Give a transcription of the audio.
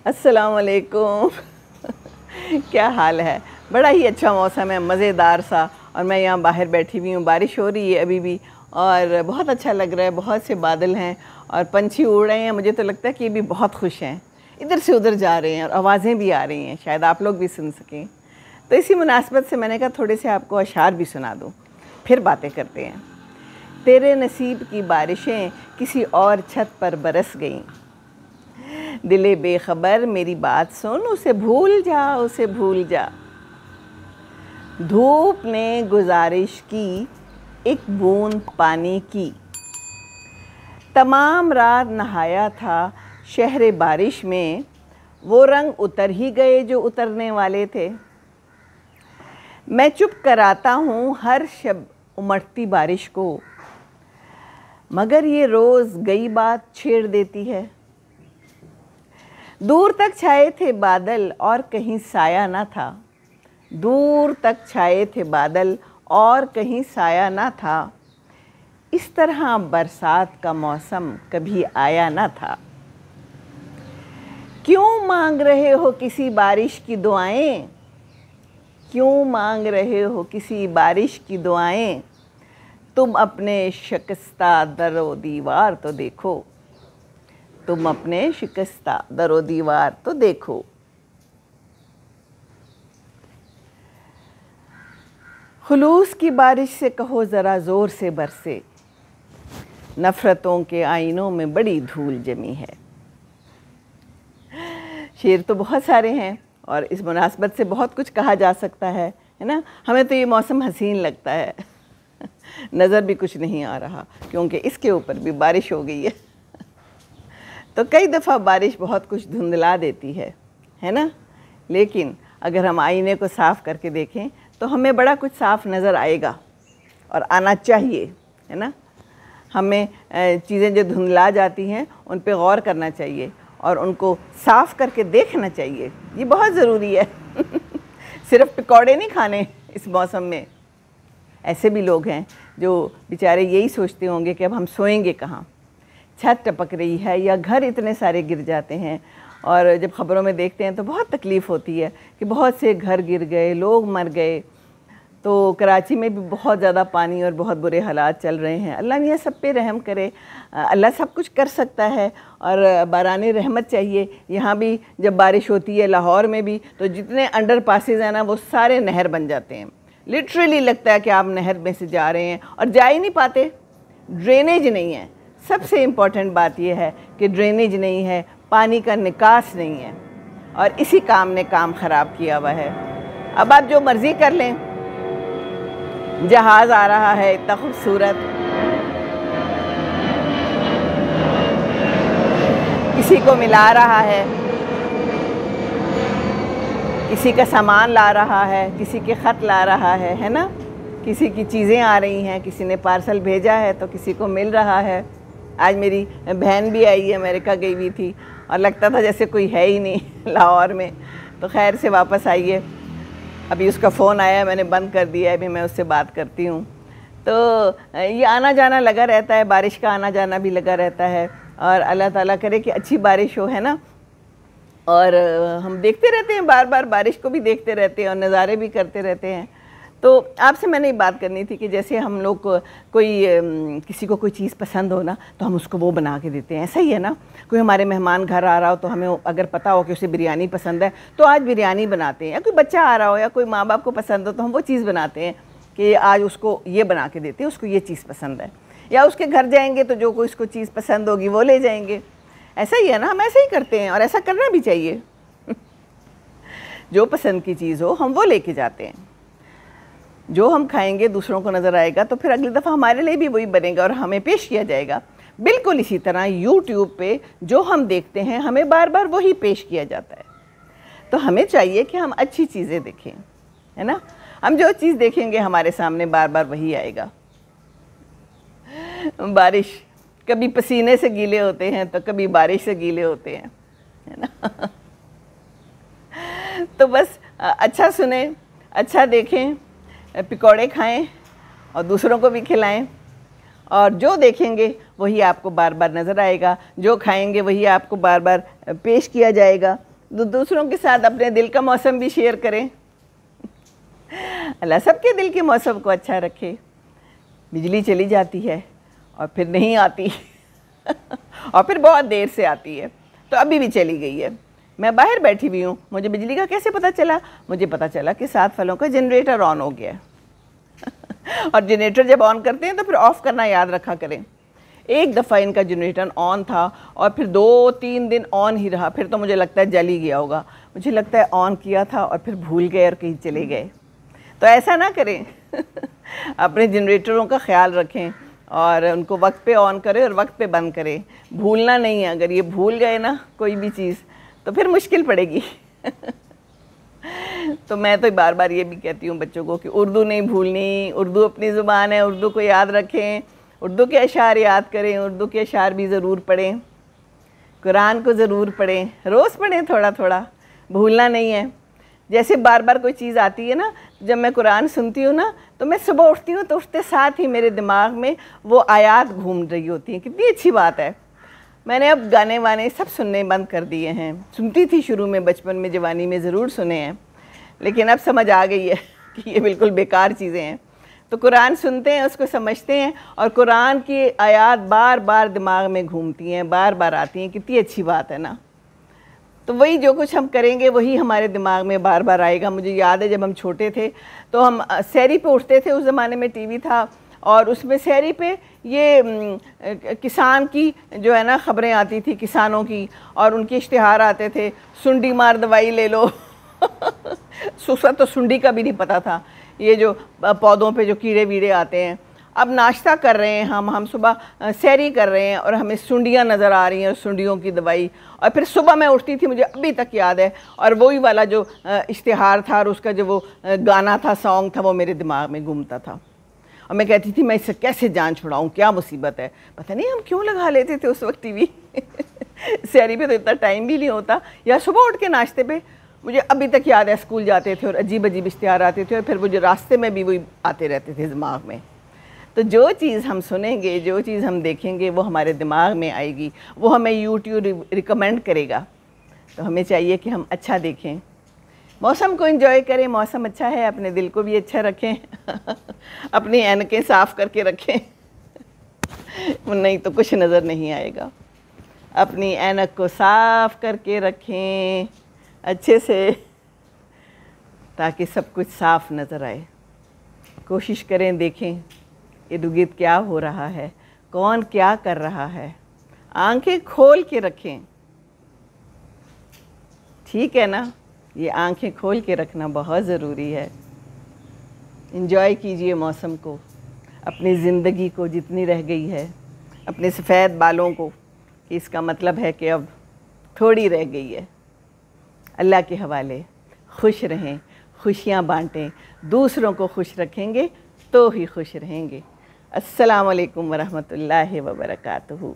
अस्सलाम वालेकुम। क्या हाल है? बड़ा ही अच्छा मौसम है, मज़ेदार सा। और मैं यहाँ बाहर बैठी हुई हूँ, बारिश हो रही है अभी भी और बहुत अच्छा लग रहा है। बहुत से बादल हैं और पंछी उड़ रहे हैं। मुझे तो लगता है कि ये भी बहुत खुश हैं, इधर से उधर जा रहे हैं और आवाज़ें भी आ रही हैं, शायद आप लोग भी सुन सकें। तो इसी मुनासबत से मैंने कहा थोड़े से आपको अशार भी सुना दूँ, फिर बातें करते हैं। तेरे नसीब की बारिशें किसी और छत पर बरस गईं, दिले बेखबर मेरी बात सुन, उसे भूल जा, उसे भूल जा। धूप ने गुजारिश की एक बूंद पानी की, तमाम रात नहाया था शहर बारिश में, वो रंग उतर ही गए जो उतरने वाले थे। मैं चुप कराता हूँ हर शब उमड़ती बारिश को, मगर ये रोज़ गई बात छेड़ देती है। दूर तक छाए थे बादल और कहीं साया ना था, दूर तक छाए थे बादल और कहीं साया ना था। इस तरह बरसात का मौसम कभी आया ना था। क्यों मांग रहे हो किसी बारिश की दुआएं, क्यों मांग रहे हो किसी बारिश की दुआएं, तुम अपने शिकस्ता दरो दीवार तो देखो, तुम अपने शिकस्ता दरो दीवार तो देखो। खुलूस की बारिश से कहो ज़रा ज़ोर से बरसे, नफ़रतों के आईनों में बड़ी धूल जमी है। शेर तो बहुत सारे हैं और इस मुनासबत से बहुत कुछ कहा जा सकता है ना। हमें तो ये मौसम हसीन लगता है, नज़र भी कुछ नहीं आ रहा क्योंकि इसके ऊपर भी बारिश हो गई है। तो कई दफ़ा बारिश बहुत कुछ धुंधला देती है ना। लेकिन अगर हम आईने को साफ़ करके देखें तो हमें बड़ा कुछ साफ़ नज़र आएगा और आना चाहिए, है ना। हमें चीज़ें जो धुंधला जाती हैं उन पे गौर करना चाहिए और उनको साफ़ करके देखना चाहिए, ये बहुत ज़रूरी है। सिर्फ पकौड़े नहीं खाने इस मौसम में। ऐसे भी लोग हैं जो बेचारे यही सोचते होंगे कि अब हम सोएंगे कहाँ, छत टपक रही है या घर इतने सारे गिर जाते हैं। और जब ख़बरों में देखते हैं तो बहुत तकलीफ़ होती है कि बहुत से घर गिर गए, लोग मर गए। तो कराची में भी बहुत ज़्यादा पानी और बहुत बुरे हालात चल रहे हैं। अल्लाह मियाँ सब पे रहम करे, अल्लाह सब कुछ कर सकता है और बारानी रहमत चाहिए। यहाँ भी जब बारिश होती है लाहौर में भी, तो जितने अंडर पासेज हैं ना वो सारे नहर बन जाते हैं। लिटरली लगता है कि आप नहर में से जा रहे हैं और जा ही नहीं पाते, ड्रेनेज नहीं है। सबसे इम्पॉर्टेंट बात यह है कि ड्रेनेज नहीं है, पानी का निकास नहीं है और इसी काम ने काम ख़राब किया हुआ है। अब आप जो मर्ज़ी कर लें, जहाज़ आ रहा है इतना खूबसूरत, किसी को मिला रहा है, किसी का सामान ला रहा है, किसी के ख़त ला रहा है ना। किसी की चीज़ें आ रही हैं, किसी ने पार्सल भेजा है तो किसी को मिल रहा है। आज मेरी बहन भी आई है, अमेरिका गई हुई थी और लगता था जैसे कोई है ही नहीं लाहौर में, तो खैर से वापस आई है। अभी उसका फ़ोन आया, मैंने बंद कर दिया है, अभी मैं उससे बात करती हूँ। तो ये आना जाना लगा रहता है, बारिश का आना जाना भी लगा रहता है और अल्लाह ताला करे कि अच्छी बारिश हो, है ना। और हम देखते रहते हैं, बार बार बारिश को भी देखते रहते हैं और नज़ारे भी करते रहते हैं। तो आपसे मैंने ये बात करनी थी कि जैसे हम लोग को कोई किसी को कोई चीज़ पसंद हो ना तो हम उसको वो बना के देते हैं, ऐसा ही है ना। कोई हमारे मेहमान घर आ रहा हो तो हमें अगर पता हो कि उसे बिरयानी पसंद है तो आज बिरयानी बनाते हैं, या कोई बच्चा आ रहा हो या कोई माँ बाप को पसंद हो तो हम वो चीज़ बनाते हैं कि आज उसको ये बना के देते हैं, उसको ये चीज़ पसंद है। या उसके घर जाएंगे तो जो कोई उसको चीज़ पसंद होगी वो ले जाएंगे। ऐसा ही है ना, हम ऐसे ही करते हैं और ऐसा करना भी चाहिए। जो पसंद की चीज़ हो हम वो लेके जाते हैं। जो हम खाएंगे दूसरों को नज़र आएगा तो फिर अगली दफ़ा हमारे लिए भी वही बनेगा और हमें पेश किया जाएगा। बिल्कुल इसी तरह यूट्यूब पे जो हम देखते हैं हमें बार बार वही पेश किया जाता है। तो हमें चाहिए कि हम अच्छी चीज़ें देखें, है ना। हम जो चीज़ देखेंगे हमारे सामने बार बार वही आएगा। बारिश, कभी पसीने से गीले होते हैं तो कभी बारिश से गीले होते हैं, है ना। तो बस अच्छा सुने, अच्छा देखें, पकौड़े खाएं और दूसरों को भी खिलाएं और जो देखेंगे वही आपको बार बार नज़र आएगा, जो खाएंगे वही आपको बार बार पेश किया जाएगा। दूसरों के साथ अपने दिल का मौसम भी शेयर करें। अल्लाह सबके दिल के मौसम को अच्छा रखे। बिजली चली जाती है और फिर नहीं आती और फिर बहुत देर से आती है, तो अभी भी चली गई है। मैं बाहर बैठी हुई हूँ, मुझे बिजली का कैसे पता चला? मुझे पता चला कि 7 फलों का जनरेटर ऑन हो गया और जनरेटर जब ऑन करते हैं तो फिर ऑफ़ करना याद रखा करें। एक दफ़ा इनका जनरेटर ऑन था और फिर 2-3 दिन ऑन ही रहा, फिर तो मुझे लगता है जल ही गया होगा। मुझे लगता है ऑन किया था और फिर भूल गए और कहीं चले गए। तो ऐसा ना करें अपने जनरेटरों का ख्याल रखें और उनको वक्त पे ऑन करें और वक्त पे बंद करें। भूलना नहीं है, अगर ये भूल गए ना कोई भी चीज़ तो फिर मुश्किल पड़ेगी। तो मैं तो बार बार ये भी कहती हूँ बच्चों को कि उर्दू नहीं भूलनी, उर्दू अपनी ज़ुबान है, उर्दू को याद रखें, उर्दू के अशार याद करें, उर्दू के अशार भी ज़रूर पढ़ें, कुरान को ज़रूर पढ़ें, रोज़ पढ़ें थोड़ा थोड़ा, भूलना नहीं है। जैसे बार बार कोई चीज़ आती है ना, जब मैं कुरान सुनती हूँ ना तो मैं सुबह उठती हूँ तो उठते साथ ही मेरे दिमाग में वो आयात घूम रही होती हैं। कितनी अच्छी बात है। मैंने अब गाने वाने सब सुनने बंद कर दिए हैं। सुनती थी शुरू में, बचपन में, जवानी में ज़रूर सुने हैं, लेकिन अब समझ आ गई है कि ये बिल्कुल बेकार चीज़ें हैं। तो कुरान सुनते हैं, उसको समझते हैं और कुरान की आयात बार बार दिमाग में घूमती हैं, बार बार आती हैं। कितनी अच्छी बात है ना। तो वही जो कुछ हम करेंगे वही हमारे दिमाग में बार बार आएगा। मुझे याद है जब हम छोटे थे तो हम सहरी पे उठते थे, उस ज़माने में टीवी था और उसमें सहरी पे ये किसान की जो है ना खबरें आती थी, किसानों की, और उनके इश्तिहार आते थे, सुंडी मार दवाई ले लो सुसा तो सुंडी का भी नहीं पता था, ये जो पौधों पे जो कीड़े वीड़े आते हैं। अब नाश्ता कर रहे हैं हम सुबह सैरी कर रहे हैं और हमें सुंडियाँ नज़र आ रही हैं, सुंडियों की दवाई। और फिर सुबह मैं उठती थी, मुझे अभी तक याद है, और वही वाला जो इश्तिहार था और उसका जो वो गाना था, सॉन्ग था, वो मेरे दिमाग में घूमता था। और मैं कहती थी मैं इससे कैसे जान छुड़ाऊँ, क्या मुसीबत है। पता नहीं हम क्यों लगा लेते थे उस वक्त टीवी सैरी पे तो इतना टाइम भी नहीं होता, या सुबह उठ के नाश्ते पे। मुझे अभी तक याद है स्कूल जाते थे और अजीब अजीब इश्तिहार आते थे और फिर वो जो रास्ते में भी वही आते रहते थे दिमाग में। तो जो चीज़ हम सुनेंगे, जो चीज़ हम देखेंगे वो हमारे दिमाग में आएगी, वो हमें यूट्यूब रिकमेंड करेगा। तो हमें चाहिए कि हम अच्छा देखें, मौसम को एंजॉय करें। मौसम अच्छा है, अपने दिल को भी अच्छा रखें अपनी ऐनकें साफ़ करके रखें नहीं तो कुछ नज़र नहीं आएगा। अपनी ऐनक को साफ़ करके रखें अच्छे से, ताकि सब कुछ साफ़ नज़र आए। कोशिश करें, देखें इर्द गिर्द क्या हो रहा है, कौन क्या कर रहा है। आंखें खोल के रखें, ठीक है ना। ये आंखें खोल के रखना बहुत ज़रूरी है। एंजॉय कीजिए मौसम को, अपनी ज़िंदगी को जितनी रह गई है, अपने सफ़ेद बालों को, कि इसका मतलब है कि अब थोड़ी रह गई है। अल्लाह के हवाले खुश रहें, खुशियाँ बांटें, दूसरों को खुश रखेंगे तो ही खुश रहेंगे। अस्सलामु अलैकुम वरहमतुल्लाहि वबरकातुहू।